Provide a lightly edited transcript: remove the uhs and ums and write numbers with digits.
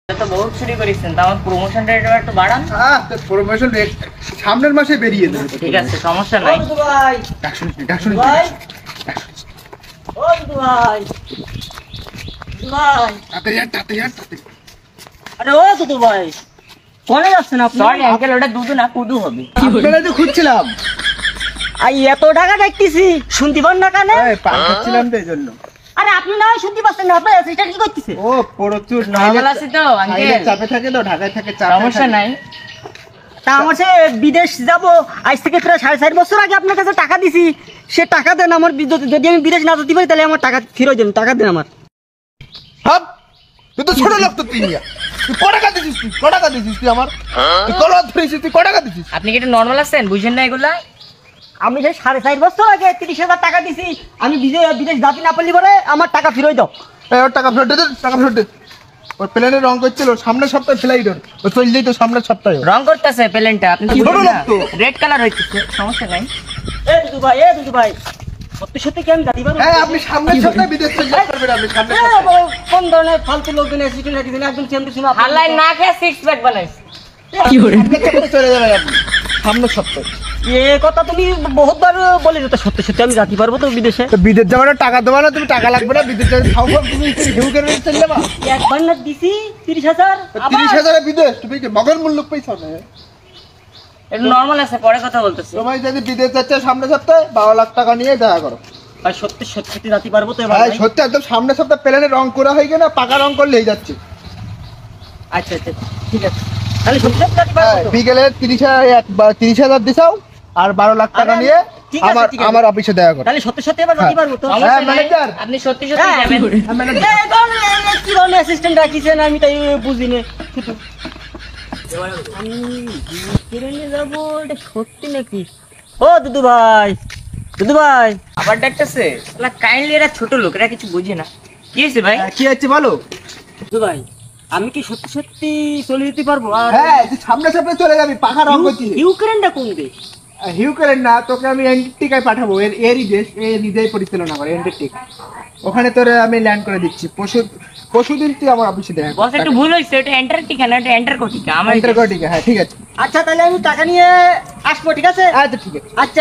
তো বহুত চুরি করেছেন, তো আমার প্রমোশন রেট একটু বাড়ান। প্রমোশন রেট সামনের মাসে বেরিয়ে যাবে। ঠিক আছে, সমস্যা নাই। ভাই ভাই ও দুদু ভাই ভাই তাতে আরে ও দুদু ভাই কোনে যাচ্ছেন আপনি? সরি আঙ্কেল, ওটা দুধু না কুদু হবে। আপনারা তো খুঁজছিলাম, এত টাকা দেখতেছি শুনতে পান না কানে? পান খাচ্ছিলাম তো এই জন্য। আরে আপনি না হয় শুনতে পাচ্ছেন না, আপনার অ্যাসিস্ট্যান্ট কি করতেছে? ও প্রচুর নর্মাল আছে তো আঙ্কেল, চাপে থাকে তো, ঢাকায় থাকে, সমস্যা নাই। তা আমার সে বিদেশ যাব আজ থেকে প্রায় 4.5 বছর আগে আপনার কাছে টাকা দিছি, সে টাকা দেন আমার। যদি আমি বিদেশ না যেতে পারি তাহলে আমার টাকা ফেরত দেন, টাকা দেন আমার। সব তুই তো ছোট লোক তো, তুই টাকা দিছিস, তুই আমার তুই কলা ধরেছিস, তুই টাকা দিছিস। আপনি কি এটা নর্মাল আছেন, বুঝেন না এগুলা? আমি সেই 4.5 বছর আগে 30,000 টাকা দিছি, আমি বিদেশ যাতে না পারলি বলে আমার টাকা ফেরত দাও। ওর টাকা ফেরত দে, টাকা ফেরত দে। ওর প্লেনের রং করছিল সামনের সপ্তাহে ফ্লাইট, ও চল যাই তো সামনের সপ্তাহে। রং করতেছে প্লেনটা, আপনি তো ছোট বুঝেন লোক না, তো। রেড কালার হইতেছে, সমস্যা নাই। দুদু ভাই সত্যি সত্যি কি আমি জাতি পারবো? হ্যাঁ, আপনি সামনের সপ্তাহে বিদেশ চলে যেতে পারবেন, আপনি সামনের সপ্তাহে। কোন ধরনের ফালতু লোকজন অ্যাসিস্ট্যান্ট রাখিছেন, একদম সেম টু সেম হাল্লাই না খেয়ে সিক্স প্যাক বানাইছে। সামনের সপ্তাহে চলে যাবেন আপনি, সামনের সপ্তাহে। এ কথা তুমি বহুতবার বলে যেত, সত্যি সত্যি আমি জাতি পারবো তো বিদেশে। তো বিদেশ যাওয়ার টাকা দেবো না, তুমি টাকা লাগবে না, বিদেশ যাবে খাও খাও, তুমি হিউ করে চলে যাবা। একবার না দিছি 30,000, 30,000 বিদেশ, তুমি কি মগের মূল্য পয়সা নেই? এটা নর্মাল আছে, পরে কথা বলতেছি। তোমায় যদি বিদেশ যাচ্ছে সামনের সপ্তাহে 12 লাখ টাকা নিয়ে দেখা করো। ভাই সত্যি সত্যি জাতি পারবো তো এবার? ভাই সত্যি একদম সামনের সপ্তাহে প্লেনে রং করা হয়ে গেলে পাকা রং করলেই যাচ্ছে। আচ্ছা আচ্ছা ঠিক আছে, তাহলে সত্যি সত্যি জাতি পারবো তো? বিকেলে 30,000 দিছাও আর 12 লাখ টাকা আরে, নিয়ে ঠিক আছে, ঠিক আছে। আমার অফিসে দেখা করো। তাহলে সত্যি সত্যি এবার জাতি পারবো তো? সমস্যা নাই, ম্যানেজার। আপনি সত্যি সত্যি হ্যাঁ, যাবেন। কি ধরনের অ্যাসিস্ট্যান্ট রাখিছেন আমি তাই বুঝি না। আমি ট্রেনে যাবো, এটা সত্যি নাকি? ও দুদু ভাই আবার ডাকতেছে কাইন্ডলি, এরা ছোট লোক, এরা কিছু বুঝে না। কি হয়েছে ভাই? কি হচ্ছে বলো? দুদু ভাই আমি কি সত্যি সত্যি চলে যেতে পারবো? আর হ্যাঁ, তুই সামনের সপ্তাহে চলে যাবি, পাকা রং করছিস। ইউক্রেনটা কোন দেশ? হিউ করেন না, তোকে আমি অ্যান্টার্কটিকায় পাঠাবো, এরই দেশ, নিজেই পরিচালনা করে অ্যান্টার্কটিকা। ওখানে তোরে আমি ল্যান্ড করে দিচ্ছি, পরশুদিন তুই আমার অফিসে দেখা বস একটু ভুল হয়েছে, এটা এন্টার্কটিকা না, এটা এন্টারকটিকা। আমার অ্যান্টার্কটিকা। হ্যাঁ ঠিক আছে, আচ্ছা তাহলে আমি টাকা নিয়ে আসবো, ঠিক আছে? আচ্ছা ঠিক আছে। আচ্ছা।